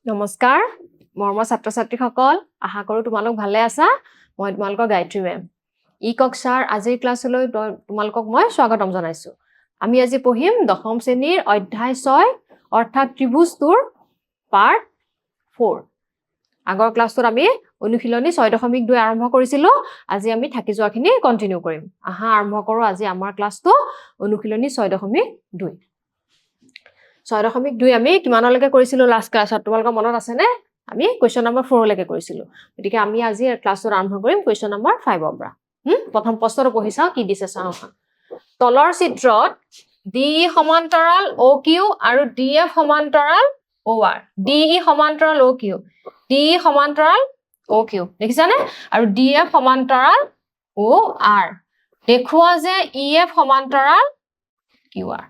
নমস্কাৰ মৰমৰ ছাত্ৰ ছাত্ৰীসকল আশা কৰো তোমালোক ভালে আছা মই তোমালোকৰ গায়ত্ৰী মেম ই কক্ষাৰ আজিৰ ক্লাছলৈ তোমালোকক মই স্বাগতম জনাইছো আমি আজি পঢ়িম দশম শ্ৰেণীৰ অধ্যায় 6 অৰ্থাৎ ত্ৰিভুজটোৰ পাৰ্ট 4 আগৰ ক্লাছটোত আমি অনুশীলনী 6.2 আৰম্ভ কৰিছিলো আজি আমি থাকি যোৱাখিনি কন্টিনিউ কৰিম আহা আৰম্ভ কৰো আজি আমাৰ ক্লাছটো অনুশীলনী 6.2 6.2 আমি কিমানলৈকে কৰিছিলো লাষ্ট ক্লাছত তোমালোকৰ মনত আছে নে আমি কোৱেশ্চন নম্বৰ 4 লৈকে কৰিছিলো গতিকে আমি আজি ক্লাছটো আৰম্ভ কৰিম কোৱেশ্চন নম্বৰ 5 ৰ পৰা প্ৰথম প্ৰশ্নটো পঢ়ি চাও কি দিছে চাও তলৰ চিত্ৰত DE সমান্তৰাল OQ আৰু DF সমান্তৰাল OR DE সমান্তৰাল OQ DE সমান্তৰাল OQ দেখিছানে আৰু DF সমান্তৰাল OR দেখুৱা যে EF সমান্তৰাল QR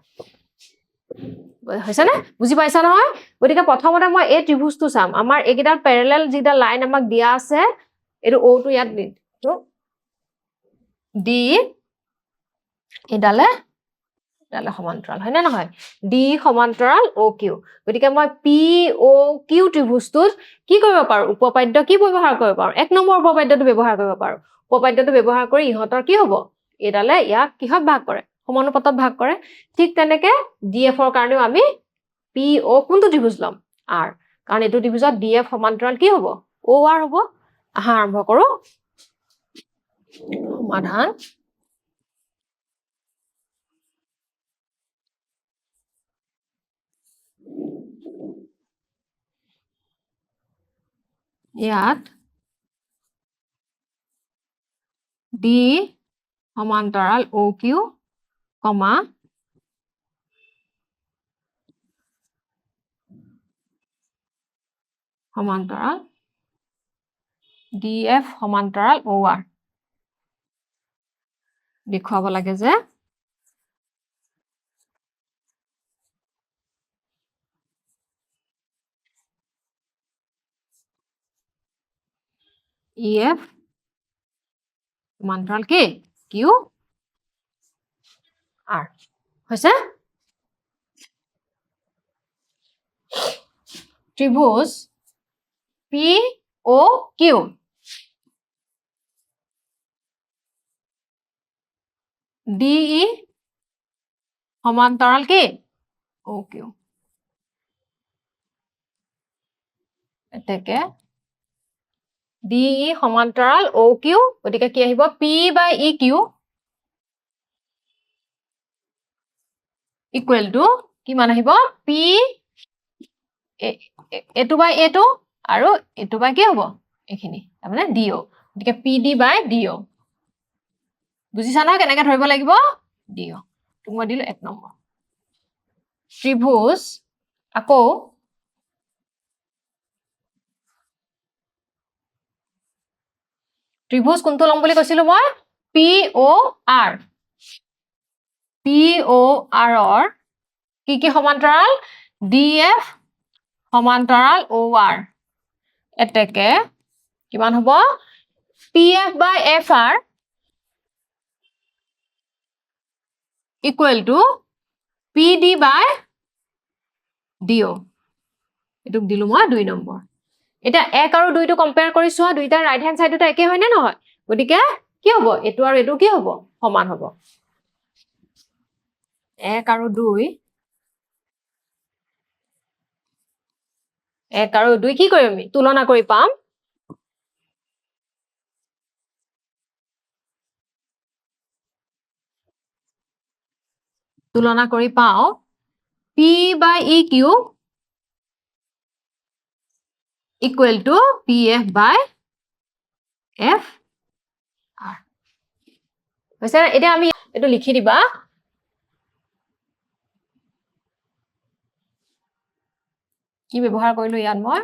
হয়ছানে বুজি পাইছা নহয় গতিকে প্ৰথমতে মই এই ত্ৰিভুজটো চাম আমাৰ এইকেইটাৰ প্যাৰেলাল যেটা লাইন আমাক দিয়া আছে এটো O টো ইয়াত দিটো D এডালে সমান্তৰাল হয় না নহয় D সমান্তৰাল OQ গতিকে মই POQ ত্ৰিভুজটোত কি কৰিব পাৰো উপপাদ্য কি ব্যৱহাৰ কৰিব পাৰো এক নম্বৰ উপপাদ্যটো ব্যৱহাৰ কৰিব পাৰো উপপাদ্যটো ব্যৱহাৰ কৰি ইহতৰ কি হ'ব এডালে ইয়াক কিহত ভাগ কৰে সমানুপাতত ভাগ কৰে ঠিক তেনেকে DF ৰ কাৰণেও আমি PO কোনটো ত্ৰিভুজ লম R কাৰণ এটো ত্ৰিভুজত DF সমান্তৰাল কি হ'ব OR হ'ব আহা আৰম্ভ কৰো সমাধান ইয়াত D সমান্তৰাল OQ কমা সমান্তৰাল DF সমান্তৰাল OR দেখুৱাব লাগে যে EF সমান্তৰাল কি Q R হৈছে ত্ৰিভুজ POQ DE সমান্তৰাল কি OQ এতেকে DE সমান্তৰাল OQ গতিকে কি আহিব P/EQ ইকুৱেল টু কি মান আহিব P এটো বাই এটো আৰু এটো বাই কি হ'ব এখিনি মানে DO গতিকে PD/DO বুজিছা না কেনেকৈ ধৰিব লাগিব DO তুমি মই দিলো 1 নম্বৰ ত্ৰিভুজ আকৌ ত্ৰিভুজ কোনটো লম বুলি কৈছিলো মই POR ৰ কি সমান্তৰাল DF সমান্তৰাল OR এতেকে কিমান হ'ব PF/FR ইকুৱেল টু PD/DO এটুক দিলো মই 2 নম্বৰ এটা 1 আৰু 2 টো কম্পেয়াৰ কৰি চোৱা দুইটা ৰাইট হ্যান্ড সাইড দুটা একে হয় নে নহয় গতিকে কি হ'ব এটো আৰু এটো কি হ'ব সমান হ'ব 1 আৰু 2 1 আৰু 2 কি কৰিম আমি তুলনা কৰি পাম তুলনা কৰি পাও P/EQ equal to PF/FR হৈছে এটা আমি এটো লিখি দিবা কি ব্যৱহাৰ কৰিলো ইয়াত মই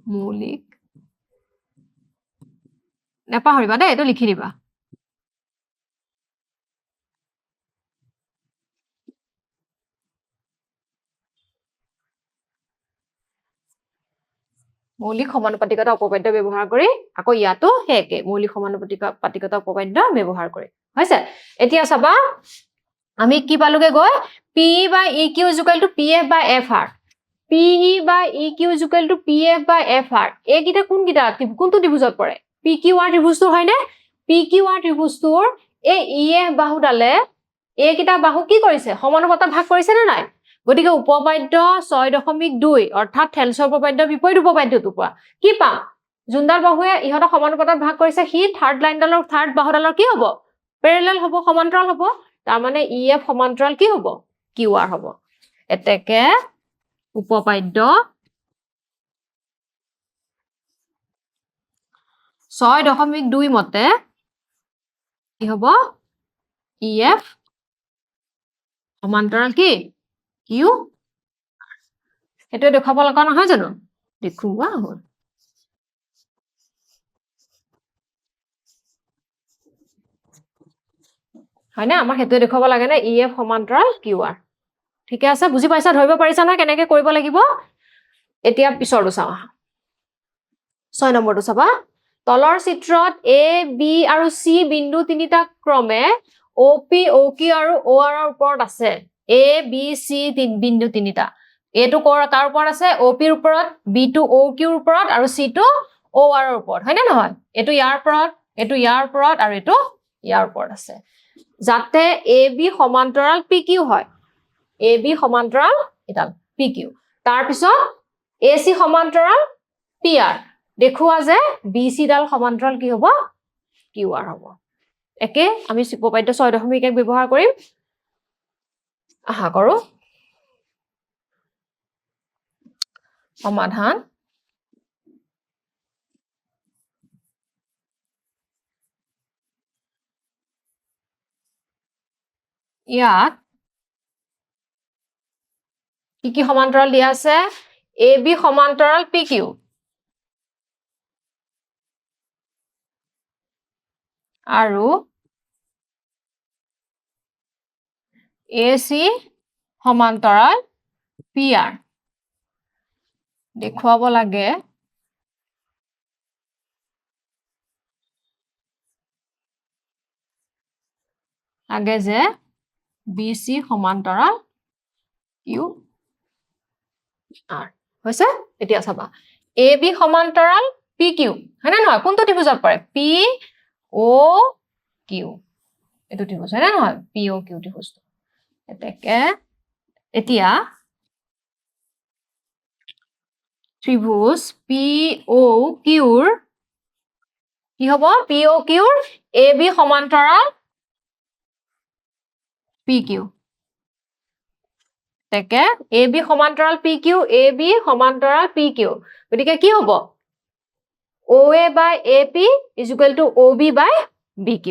মৌলিক নেপাহৰিবা দেই এটো লিখি দিবা মৌলিক সমানুপাতিকতা উপপাদ্য ব্যৱহাৰ কৰি আকৌ ইয়াতো হেকে মৌলিক সমানুপাতিকতা উপপাদ্য ব্যৱহাৰ কৰি হৈছে এতিয়া চাবা আমি কি পালোগে গৈ P by EQ is equal to PF by FR PE by EQ is equal to PF by FR এই কিটা কোনটো ত্ৰিভুজত পৰে PQR ত্ৰিভুজটো হয় নে PQR ত্ৰিভুজটোৰ এই EF বাহুডালে এই কিটা বাহু কি কৰিছে সমানুপাতত ভাগ কৰিছে নে নাই গতিকে উপপাদ্য 6.2 অৰ্থাৎ থেলছৰ উপপাদ্যৰ বিপৰীত উপপাদ্যটো পোৱা কি পা জুনদাল বাহুৱে ইহতৰ সমানুপাতত ভাগ কৰিছে হি থাৰ্ড লাইনডালৰ থাৰ্ড বাহুডালৰ কি হ'ব প্যাৰেলাল হ'ব সমান্তৰাল হ'ব তাৰ মানে EF সমান্তৰাল কি হ'ব QR হ'ব এতেকে উপপাদ্য 6.2 মতে কি হ'ব EF সমান্তৰাল কি Q এটো দেখাব লগা নহয় জানো দেখুৱা হ'ল হয় না আমাৰ হেতু দেখাব লাগে না EF সমান্তৰাল QR ঠিক আছে বুজি পাইছা ধৰিব পাৰিছা না কেনেকৈ কৰিব লাগিব এতিয়া পিছৰটো চাও 6 নম্বৰটো চাবা তলৰ চিত্ৰত A B আৰু C বিন্দু তিনিটা ক্ৰমে OP OQ আৰু OR ৰ ওপৰত আছে A B C বিন্দু তিনিটা এটো কাৰ ওপৰত আছে OP ৰ ওপৰত B টো OQ ৰ ওপৰত আৰু C টো OR ৰ ওপৰত হয় না নহয় এটো ইয়াৰ ওপৰত এটো ইয়াৰ ওপৰত আৰু এটো ইয়াৰ ওপৰত আছে যাতে AB সমান্তৰাল PQ হয় AB সমান্তৰাল এডাল PQ তাৰ পিছত AC সমান্তৰাল PR দেখুৱা যে BC ডাল সমান্তৰাল কি হ'ব QR হ'ব একে আমি উপপাদ্য 6.1 ব্যৱহাৰ কৰিম আহা কৰো সমাধান ইয়াত কি সমান্তৰাল দিয়া আছে AB সমান্তৰাল PQ আৰু AC সমান্তৰাল PR দেখুৱাব লাগে আগে যে BC সমান্তৰাল QR হৈছে এতিয়া চাবা AB সমান্তৰাল PQ হয়নে নহয় কোনটো ত্ৰিভুজত পৰে POQ এটো ত্ৰিভুজ হয় না নহয় POQ ত্ৰিভুজ এতেকে এতিয়া ত্ৰিভুজ POQ ৰ কি হ'ব POQ ৰ AB সমান্তৰাল PQ তেকে AB সমান্তৰাল PQ AB সমান্তৰাল PQ গতিকে কি হ'ব OA by AP is equal to OB by BQ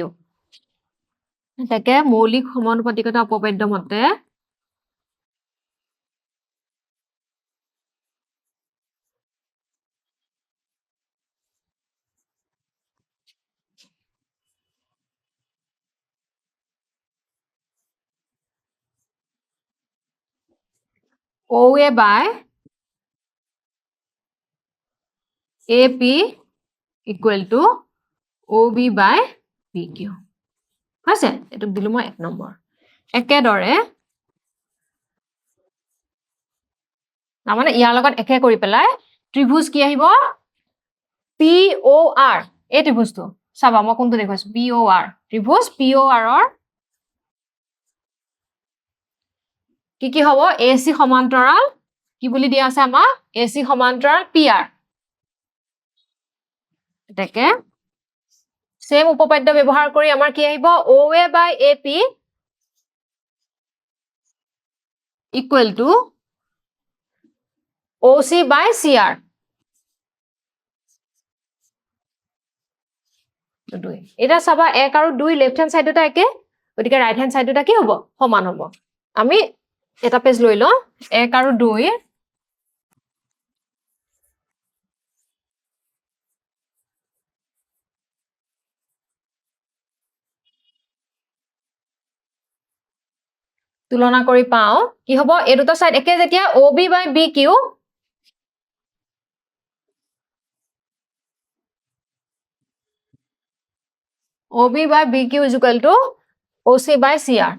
তেকে মৌলিক সমানুপাতিকতা উপপাদ্য মতে OA by AP equal to OB by PQ আছে এটো দিলো মই 1 নম্বৰ একেদৰে না মানে ইয়াৰ লগত একে কৰি পেলাই ত্ৰিভুজ কি আহিব POR এই ত্ৰিভুজটো চাবা মই কোনটো দেখাইছো POR ত্ৰিভুজ POR ৰ কি হ'ব AC সমান্তৰাল কি বুলি দিয়া আছে আমাৰ AC সমান্তৰাল PR এটাকে সেম উপপাদ্য ব্যৱহাৰ কৰি আমাৰ কি আহিব OA by AP equal to OC by CR এটা চাবা 1 আৰু 2 লেফট হ্যান্ড সাইডটা একে গতিকে রাইট হ্যান্ড সাইডটা কি হ'ব সমান হ'ব আমি এটা পেজ লৈ ল 1 আৰু 2 তুলনা কৰি পাও কি হ'ব এই দুটা সাইড একে যেতিয়া OB by BQ OB by BQ is equal to OC by CR.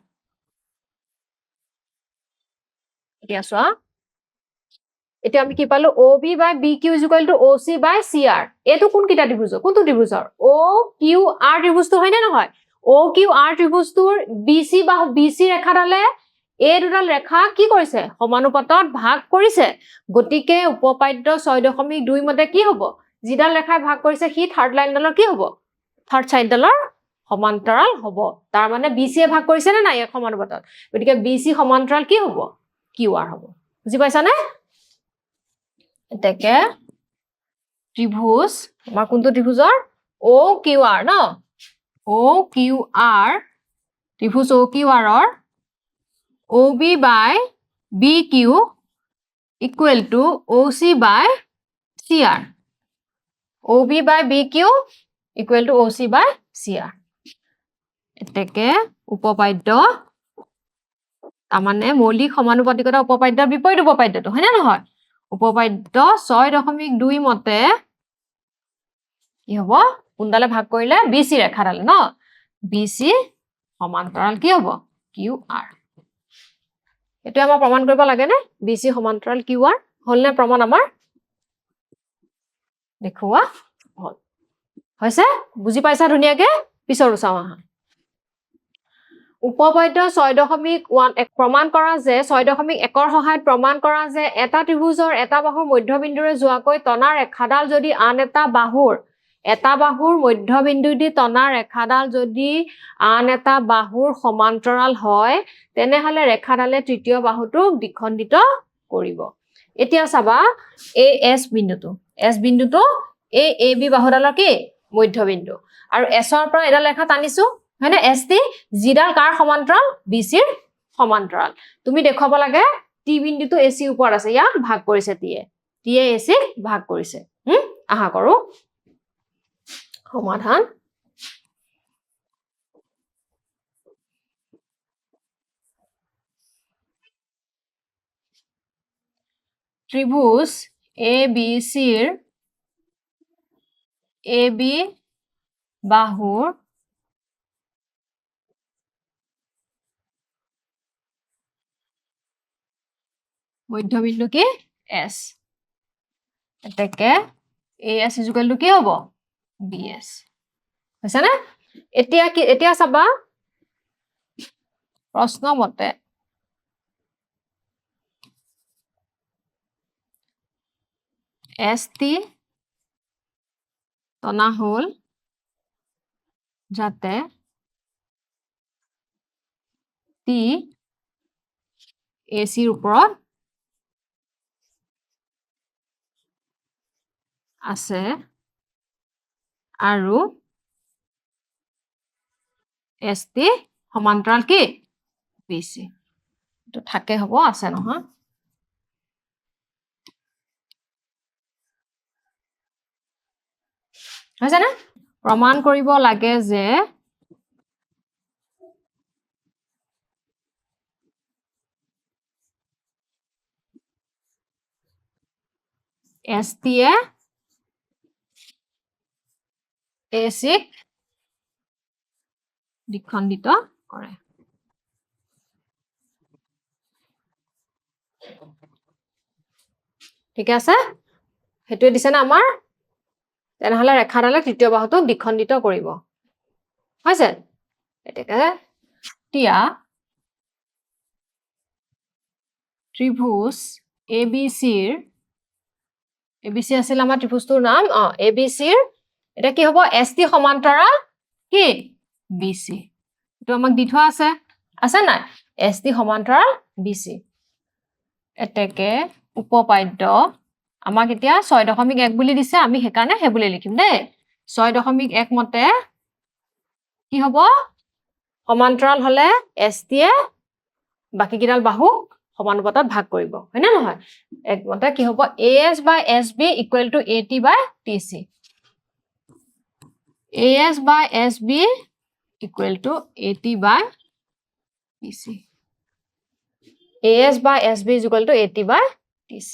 এতিয়া চোৱা এতিয়া আমি কি পালো OB by BQ is equal to OC by CR. এইটো কোন কিটা ত্ৰিভুজৰ কোনটো ত্ৰিভুজৰ OQR ত্ৰিভুজটো হয় নে নহয় OQR ত্ৰিভুজটোৰ BC বাহু BC ৰেখাডালে এই দুডাল ৰেখা কি কৰিছে সমানুপাতত ভাগ কৰিছে গতিকে উপপাদ্য 6.2 মতে কি হ'ব যিডাল ৰেখাই ভাগ কৰিছে সি থাৰ্ড লাইনডালৰ কি হ'ব থাৰ্ড সাইডডালৰ সমান্তৰাল হ'ব তাৰ মানে BC এ ভাগ কৰিছে নে নাই এক সমানুপাতত গতিকে BC সমান্তৰাল কি হ'ব QR হ'ব বুজি পাইছানে এতেকে ত্ৰিভুজ আমাৰ কোনটো ত্ৰিভুজৰ OQR ন OQR ত্ৰিভুজ OQR ৰ OB by BQ equal to OC by CR. OB by BQ equal to OC by CR. এতেকে উপপাদ্য তাৰমানে মৌলিক সমানুপাতিকতা উপপাদ্যৰ বিপৰীত উপপাদ্যটো হয় নে নহয় উপপাদ্য 6.2 মতে কি হ'ব কোনডালে ভাগ কৰিলে BC ৰেখাডালে ন BC সমান্তৰাল কি হ'ব QR এটো আমাৰ প্ৰমাণ কৰিব লাগে নে BC সমান্তৰাল QR হল নে প্ৰমাণ আমাৰ দেখুৱা হল হৈছে বুজি পাইছা ধুনিয়াকে পিছৰ চাও আহা উপপাদ্য 6.1 প্ৰমাণ কৰা যে 6.1 ৰ সহায়ত প্ৰমাণ কৰা যে এটা ত্ৰিভুজৰ এটা বাহুৰ মধ্যবিন্দুৰে যোৱাকৈ টনা ৰেখাডাল যদি আন এটা বাহুৰ মধ্যবিন্দু দি টনা ৰেখাডাল যদি আন এটা বাহুৰ সমান্তৰাল হয় তেনেহলে ৰেখাডালে তৃতীয় বাহুটোক দ্বিখণ্ডিত কৰিব এতিয়া চাবা AS বিন্দুটো এই AB বাহুডালৰ কি মধ্যবিন্দু আৰু S ৰ পৰা এডাল ৰেখা টানিছো হয়নে ST জিডাল কাৰ সমান্তৰাল BC ৰ সমান্তৰাল তুমি দেখুৱাব লাগে T বিন্দুটো AC ওপৰত আছে ইয়াক ভাগ কৰিছে T AC ভাগ কৰিছে আহা কৰো সমাধান ত্ৰিভুজ ABC ৰ AB বাহুৰ মধ্যবিন্দু কি S এতেকে AS ইকুৱেল টু কি হ'ব BS হৈছে না এতিয়া চাবা প্ৰশ্ন মতে ST টনা হল যাতে T AC ৰ ওপৰত আছে আৰু ST সমান্তৰাল কি BC তো থাকে হ'ব আছে নহয় হৈছে না প্ৰমাণ কৰিব লাগে যে ST এ AC দ্বিখণ্ডিত কৰে ঠিক আছে হেতুৱে দিছে না আমাৰ তেনেহলে ৰেখাডালে তৃতীয় বাহুটোক দ্বিখণ্ডিত কৰিব হৈছে এতিয়া ত্ৰিভুজ ABC আছিল আমাৰ ত্ৰিভুজটোৰ নাম ABC এটা কি হ'ব ST সমান্তৰাল কি BC এটো আমাক দি থোৱা আছে নাই ST সমান্তৰাল BC এতেকে উপপাদ্য আমাক এতিয়া 6.1 বুলি দিছে আমি হেকানে হে বুলি লিখিম দেই 6.1 মতে কি হ'ব সমান্তৰাল হলে ST এ বাকি কিডাল বাহুক সমানুপাতত ভাগ কৰিব হয় না নহয় একমতে কি হ'ব AS by SB equal to AT by TC AS by SB equal to AT by TC AS by SB is equal to AT by TC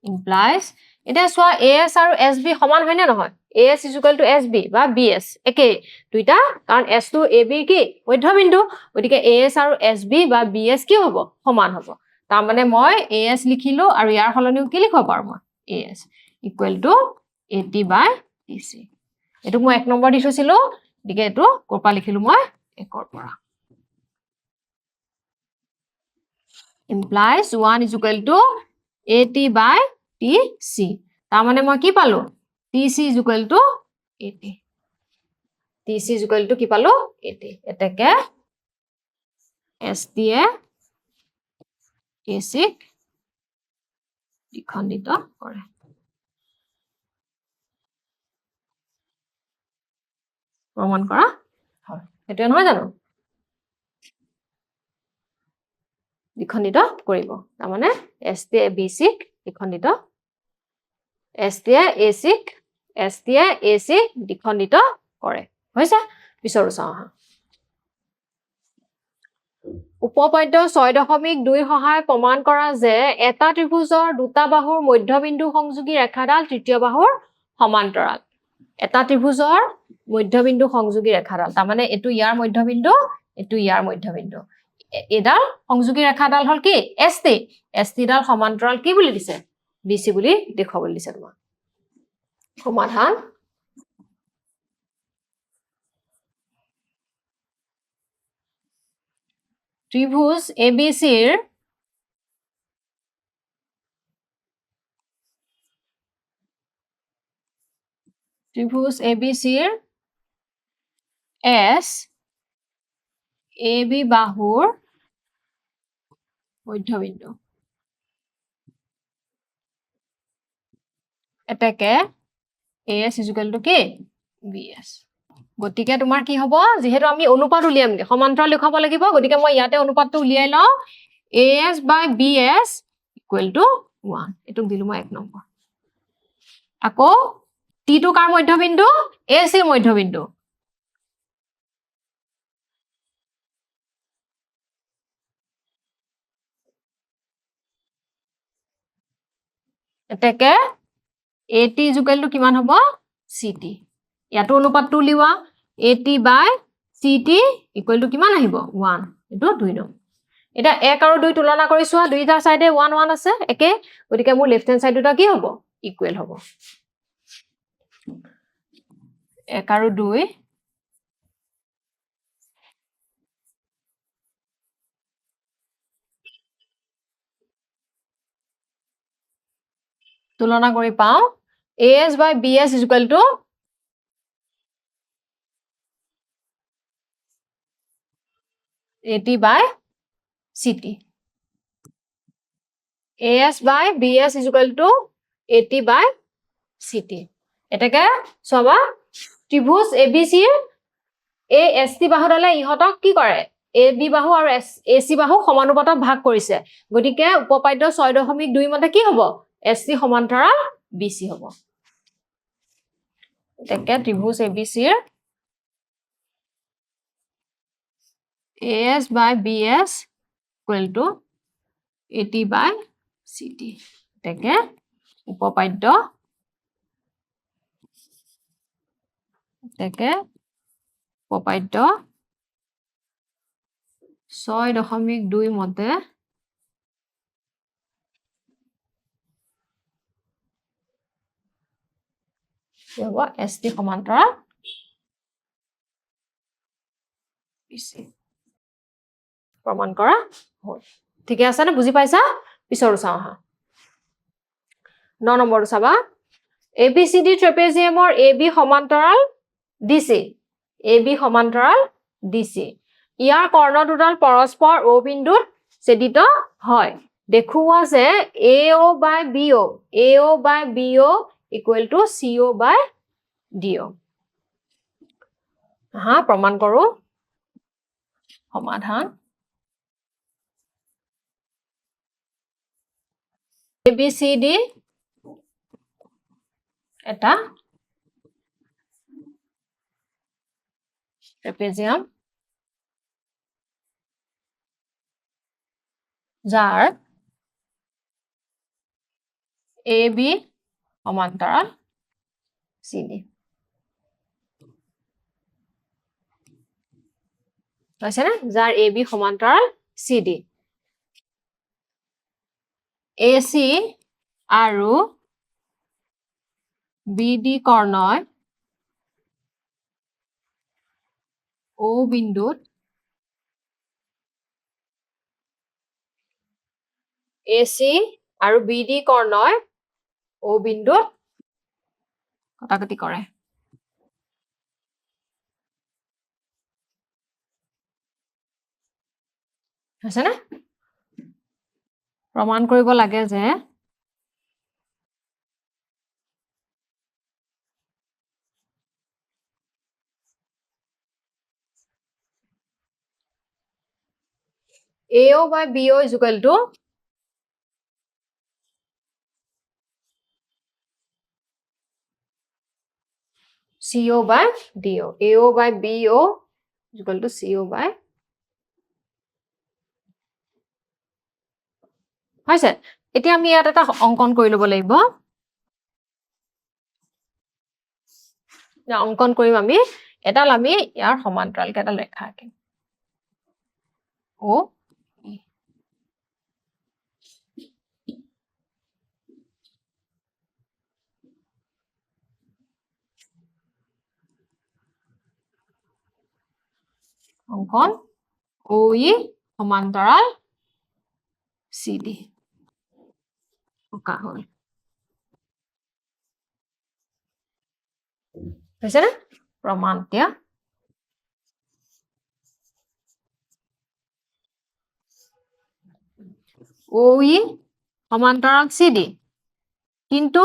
implies এটা সোয়া AS আৰু SB সমান হয় না নহয় AS is equal to SB বা BS একে দুইটা কাৰণ S টো AB কি মধ্যবিন্দু গতিকে AS আৰু SB বা BS কি হ'ব সমান হ'ব তাৰ মানে মই AS লিখিলো আৰু ইয়াৰ সলনিও কি লিখিব পাৰো মই AS equal to AT by BC এটো মই 1 নম্বৰ দি থৈছিলো গতিকে এটো কৰপা লিখিলো মই 1 ৰ পৰা implies 1 is equal to AT by TC তাৰ মানে মই কি পালো TC is equal to AT TC is equal to কি পালো AT এটাকে ST এ AC দ্বিখণ্ডিত কৰে প্ৰমাণ কৰা হয় এটো নহয় জানো দ্বিখণ্ডিত কৰিব তাৰ মানে ST এ BC দ্বিখণ্ডিত ST এ AC দ্বিখণ্ডিত কৰে হৈছে পিছৰো চাও হা উপপাদ্য 6.2 সহায় প্ৰমাণ কৰা যে এটা ত্ৰিভুজৰ দুটা বাহুৰ মধ্যবিন্দু সংযোগী ৰেখাডাল তৃতীয় বাহুৰ সমান্তৰাল এটা ত্ৰিভুজৰ মধ্যবিন্দু সংযোগী ৰেখাডাল তাৰ মানে এটো ইয়াৰ মধ্যবিন্দু এটো ইয়াৰ মধ্যবিন্দু এডাল সংযোগী ৰেখাডাল হল কি ST ডাল সমান্তৰাল কি বুলি দিছে BC বুলি দেখাবলৈ দিছে তোমাক সমাধান ত্ৰিভুজ ABC ৰ ত্ৰিভুজ ABC ৰ S AB বাহুৰ মধ্যবিন্দু এটাকে AS is equal to কি BS গতিকে তোমাৰ কি হ'ব যেহেতু আমি অনুপাত উলিয়াম সমান্তৰাল লিখাব লাগিব গতিকে মই ইয়াতে অনুপাতটো উলিয়াই লও AS by BS equal to 1 এটো দিলু মই 1 নম্বৰ আকৌ T টো কাৰ মধ্যবিন্দু AC ৰ মধ্যবিন্দু এটাকে AT is equal to কিমান হ'ব CT ইয়াতো অনুপাতটো উলিওৱা AT by CT equal to কিমান আহিব 1 এটো 2 নম্বৰ এটা 1 আৰু 2 তুলনা কৰিছো দুইটা সাইডে 1 1 আছে একে গতিকে মোৰ লেফট হ্যান্ড সাইডটা কি হ'ব ইকুৱেল হ'ব 1 আৰু 2 তুলনা কৰি পাও AS by BS is equal to AT by CT AS by BS is equal to AT by CT এটাকে সবা ত্ৰিভুজ ABC ৰ ST বাহুডালে ইহতক কি কৰে AB বাহু আৰু AC বাহু সমানুপাতত ভাগ কৰিছে গতিকে উপপাদ্য 6.2 মতে কি হ'ব ST সমান্তৰাল BC হ'ব এটাকে ত্ৰিভুজ ABC ৰ AS by BS equal to AT by CT এটাকে উপপাদ্য এটাকে উপপাদ্য 6.2 মতে হ'ব ST সমান্তৰাল BC প্ৰমাণ কৰা হ'ল ঠিক আছে না বুজি পাইছা পিছৰ চাও হা 9 নম্বৰ চাবা ABCD ট্ৰেপেজিয়ামৰ AB সমান্তৰাল DC AB সমান্তৰাল DC ইয়াৰ কৰ্ণ দুডাল পৰস্পৰ O বিন্দুত ছেদিত হয় দেখুৱা যে AO by BO equal to CO by DO হা প্ৰমাণ কৰো সমাধান ABCD এটা ট্ৰেপেজিয়াম যাৰ AB সমান্তৰাল CD হৈছে নে যাৰ AB সমান্তৰাল CD AC আৰু BD কৰ্ণয় O বিন্দুত AC আৰু BD কৰ্ণয় O বিন্দুত কটাকটি কৰে হৈছে নে প্ৰমাণ কৰিব লাগে যে AO by BO is equal to CO by DO. AO by BO is equal to CO by হৈছে এতিয়া আমি ইয়াত এটা অঙ্কন কৰি লব লাগিব অঙ্কন কৰিম আমি এডাল আমি ইয়াৰ সমান্তৰালকে এটা ৰেখা আঁকিম ও অঙ্কন OE সমান্তৰাল CD অঁকা হ'ল হৈছে নে প্ৰমাণ এতিয়া OE সমান্তৰাল CD কিন্তু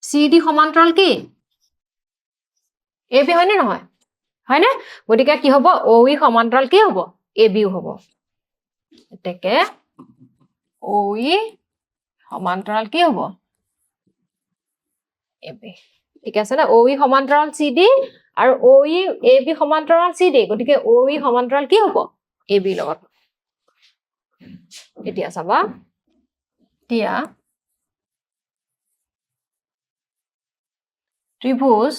CD সমান্তৰাল কি AB হয়নে নহয় হয়নে গতিকে কি হ'ব OE সমান্তৰাল কি হ'ব AB হ'ব এতেকে OE সমান্তৰাল কি হ'ব AB ঠিক আছে না OE সমান্তৰাল CD আৰু OE AB সমান্তৰাল CD গতিকে OE সমান্তৰাল কি হ'ব AB লগত এতিয়া চাবা এতিয়া ত্ৰিভুজ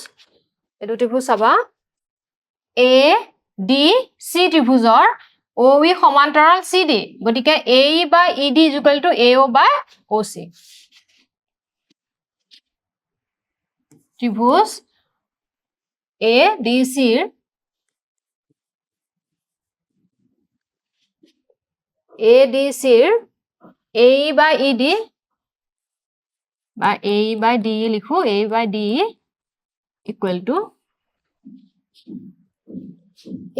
এটো ত্ৰিভুজ চাবা ADC ত্ৰিভুজৰ OE সমান্তৰাল CD গতিকে AE by ED is equal to AO by OC ত্ৰিভুজ ADC AE by ED বা AE by DE লিখো AE by DE equal to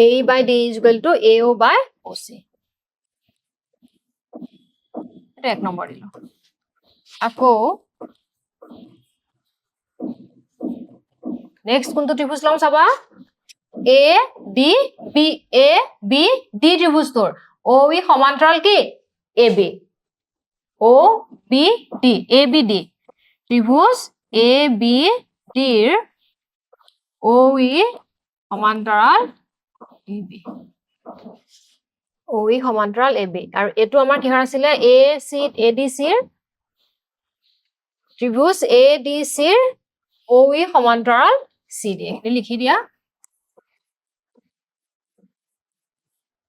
AE by DE is equal to AO by OC এটা এক number দিলো আকৌ next কোনটো ত্ৰিভুজ লম চাবা ABD ত্ৰিভুজটোৰ OE সমান্তৰাল কি AB OBD ABD ত্ৰিভুজ ABD ৰ OE সমান্তৰাল AB OE সমান্তৰাল AB আৰু এটো আমাৰ কিহৰ আছিলে ADC ৰ ত্ৰিভুজ ADC ৰ OE সমান্তৰাল CD এটো লিখি দিয়া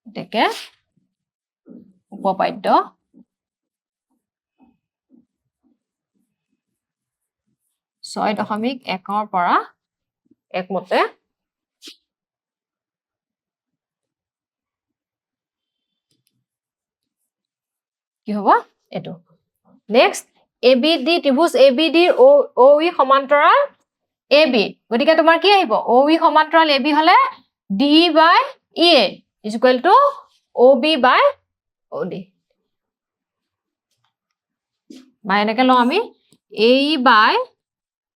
এতেকে উপপাদ্য 6.1 পৰা একমতে কি হ'ব এটো নেক্সট ABD ত্ৰিভুজ ABD ৰ OE সমান্তৰাল AB গতিকে তোমাৰ কি আহিব OE সমান্তৰাল AB হলে D by EA is equal to OB by OD বা এনেকে লওঁ আমি AE by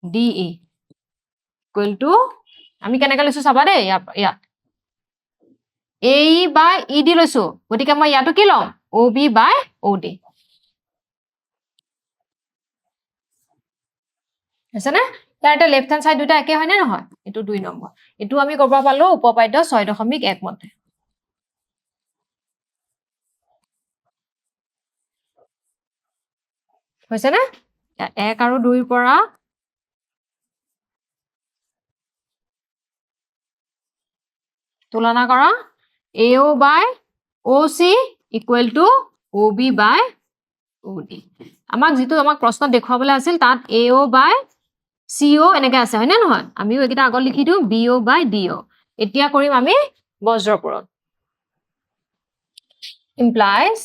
DE equal to আমি কেনেকৈ লৈছো চাবা দেই ইয়াত AE by ED লৈছো গতিকে মই ইয়াতো কি লম OB by OD আছে না তাৰ এটা লেফট হ্যান্ড সাইড দুটা একে হয় না নহয় এটো 2 নম্বৰ এটো আমি কৰবা পালো উপপাদ্য 6.1 মতে হৈছে না 1 আৰু 2 পৰা তুলনা কৰা AO by OC equal to OB by OD আমাক যেটো আমাক প্ৰশ্ন দেখুৱাবলৈ আছিল তাত AO by CO এনেকৈ আছে হয় নে নহয় আমিও একিটা আগত লিখি দিও BO by DO এতিয়া কৰিম আমি বজ্ৰপুৰণ implies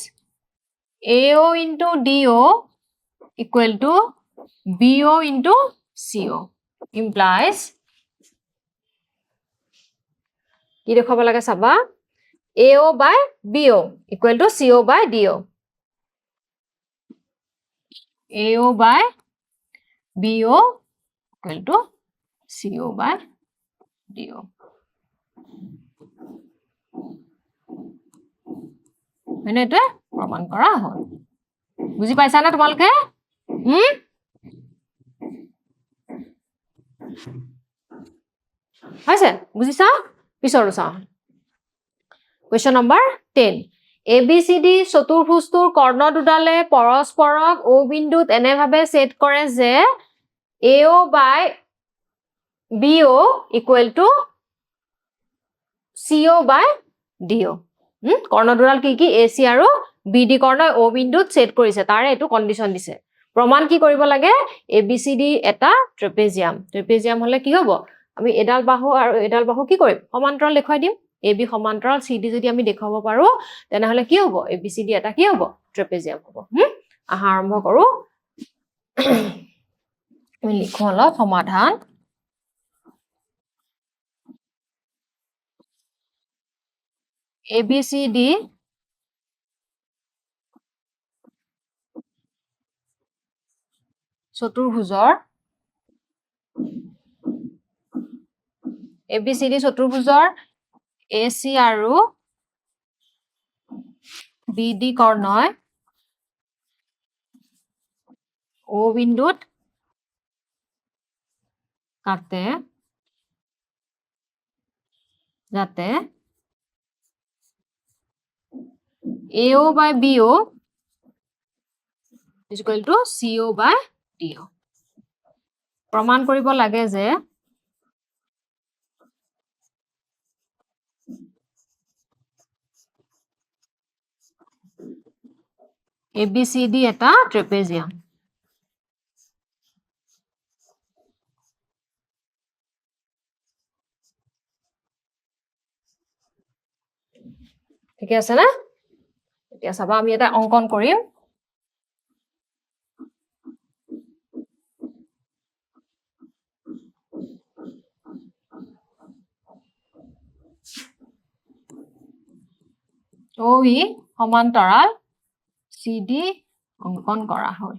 AO into DO equal to BO into CO implies কি দেখাব লাগে চাবা AO by BO equal to CO by DO AO by BO equal to CO by DO মানে এটা প্ৰমাণ কৰা হ'ল বুজি পাইছা না তোমালোকে হৈছে বুজিছা পিছৰটো চাওঁ question number 10 ABCD চতুৰ্ভুজটোৰ কৰ্ণ দুডালে পৰস্পৰক O বিন্দুত এনেভাৱে ছেদ কৰে যে AO by BO equal to CO by DO কৰ্ণ দুডাল কি AC আৰু BD কৰ্ণ O বিন্দুত ছেদ কৰিছে তাৰে এটো কন্ডিশন দিছে প্ৰমাণ কি কৰিব লাগে ABCD এটা ট্ৰেপেজিয়াম হলে কি হ'ব আমি এডাল বাহু আৰু এডাল বাহু কি কৰিম সমান্তৰাল দেখুৱাই দিম AB সমান্তৰাল CD যদি আমি দেখাব পাৰো তেনেহলে কি হ'ব ABCD এটা কি হ'ব ট্ৰেপেজিয়াম হ'ব আহা আৰম্ভ কৰো আমি লিখো অলপ সমাধান ABCD চতুৰ্ভুজৰ ABCD চতুৰ্ভুজৰ AC আৰু BD কৰ্ণয় O বিন্দুত কাটে যাতে AO by BO is equal to CO by DO প্ৰমাণ কৰিব লাগে যে ABCD এটা ট্ৰেপেজিয়াম ঠিক আছে না এতিয়া চাবা আমি এটা অঙ্কন কৰিম OE সমান্তৰাল CD অঙ্কন কৰা হ'ল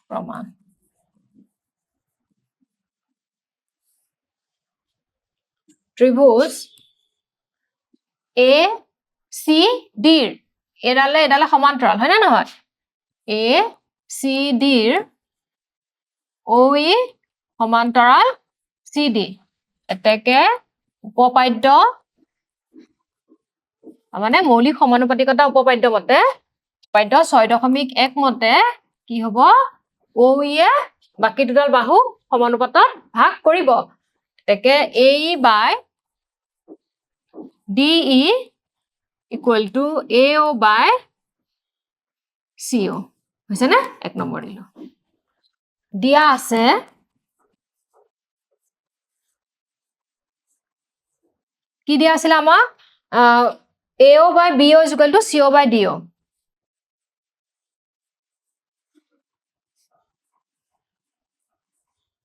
প্ৰমাণ ত্ৰিভুজ ACD এডালে সমান্তৰাল হয় না নহয় ACD OE সমান্তৰাল CD এতেকে উপপাদ্য মানে মৌলিক সমানুপাতিকতা উপপাদ্য মতে পাদ্য 6.1 মতে কি হ'ব OE বাকি দুডাল বাহু সমানুপাতত ভাগ কৰিব তেকে AE by DE equal to AO by CO হৈছে না 1 নম্বৰ দিলো দিয়া আছে কি দিয়া আছিল আমাক AO by BO is equal to CO by DO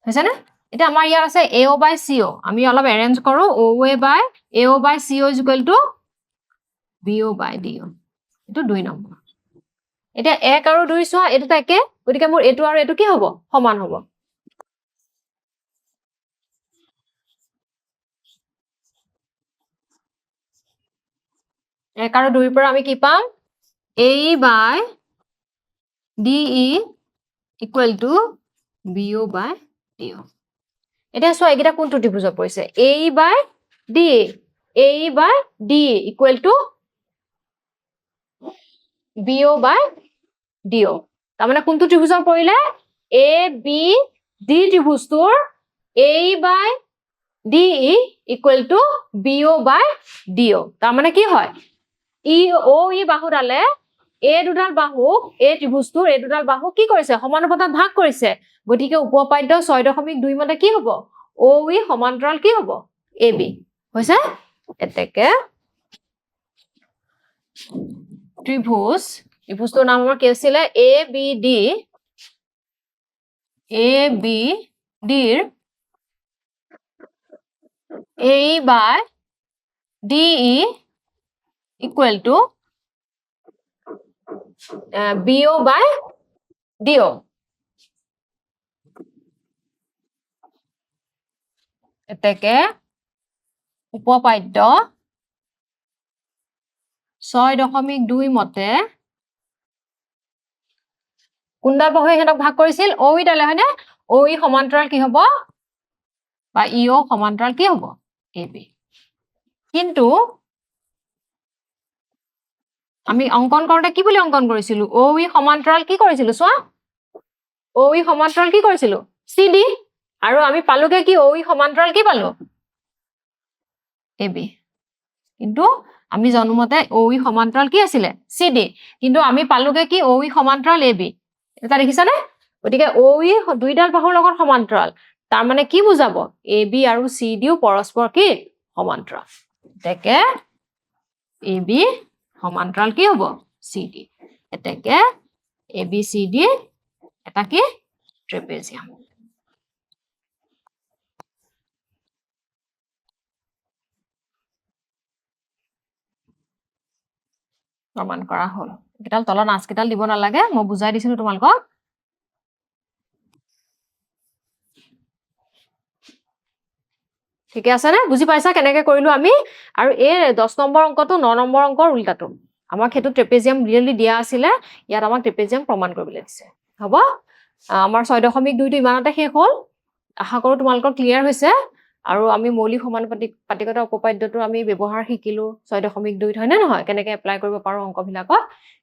হৈছে না এটা আমাৰ ইয়াৰ আছে AO by CO আমি অলপ এৰেঞ্জ কৰো OA by AO by CO is equal to BO by DO এটো 2 নম্বৰ এটা 1 আৰু 2 সোৱা এটো একে গতিকে মোৰ এটো আৰু এটো কি হ'ব সমান হ'ব 1 আৰু 2 পৰা আমি কি পাম AE by DE equal to BO by DO এটা সোৱা একিটা কোনটো ত্ৰিভুজত পৰিছে AE by DE equal to BO by DO তাৰ মানে কোনটো ত্ৰিভুজত পৰিলে ABD ত্ৰিভুজটোৰ AE/DE equal to BO/DO তাৰমানে কি হয় OE বাহুডালে A দুডাল বাহুক এই ত্ৰিভুজটোৰ এই দুডাল বাহুক কি কৰিছে সমানুপাতত ভাগ কৰিছে গতিকে উপপাদ্য 6.2 মতে কি হ'ব OE সমান্তৰাল কি হ'ব AB হৈছে এতেকে ত্ৰিভুজটোৰ নাম আমাৰ কি আছিল ABD ৰ AE/DE equal to BO/DO এতেকে উপপাদ্য 6.2 মতে কোনডাল বাহুৱে হেতক ভাগ কৰিছিল OE ডালে হয়নে OE সমান্তৰাল কি হ'ব বা EO সমান্তৰাল কি হ'ব AB কিন্তু আমি অঙ্কন কৰোতে কি বুলি অঙ্কন কৰিছিলো OE সমান্তৰাল কি কৰিছিলো চোৱা OE সমান্তৰাল কি কৰিছিলো CD আৰু আমি পালোগে কি OE সমান্তৰাল কি পালো AB কিন্তু আমি জন্মতে OE সমান্তৰাল কি আছিল CD কিন্তু আমি পালোগে কি OE সমান্তৰাল AB এটা দেখিছানে গতিকে OE দুইডাল বাহুৰ লগত সমান্তৰাল তাৰ মানে কি বুজাব AB আৰু CD পৰস্পৰ কি সমান্তৰাল এতেকে AB সমান্তৰাল কি হ'ব CD এতেকে ABCD এটা কি ট্ৰেপেজিয়াম প্ৰমাণ কৰা হ'ল একেডাল তলত নাচকেডাল দিব নালাগে মই বুজাই দিছিলো তোমালোকক ঠিক আছে নে বুজি পাইছা কেনেকৈ কৰিলো আমি আৰু এই 10 নম্বৰ অংকটো 9 নম্বৰ অংকৰ উল্টাটো আমাক হেতু ট্ৰেপেজিয়াম ৰিয়েলি দিয়া আছিল ইয়াত আমাক ট্ৰেপেজিয়াম প্ৰমাণ কৰিবলৈ দিছে হ'ব আমাৰ 6.2 টো ইমানতে শেষ হ'ল আশা কৰো তোমালোকৰ ক্লিয়াৰ হৈছে আৰু আমি মৌলিক সমানুপাতিকতা উপপাদ্যটো আমি ব্যৱহাৰ শিকিলো 6.2 হয় নে নহয় কেনেকৈ এপ্লাই কৰিব পাৰো অংকবিলাকত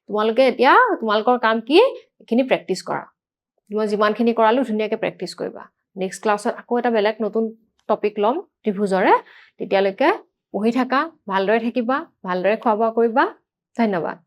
তোমালোকে এতিয়া তোমালোকৰ কাম কি এখিনি প্ৰেক্টিস কৰা মই যিমানখিনি কৰালো ধুনীয়াকৈ প্ৰেক্টিস কৰিবা নেক্সট ক্লাছত আকৌ এটা বেলেগ নতুন টপিক লম ত্ৰিভুজৰে তেতিয়ালৈকে পঢ়ি থাকা ভালদৰে থাকিবা ভালদৰে খোৱা বোৱা কৰিবা ধন্যবাদ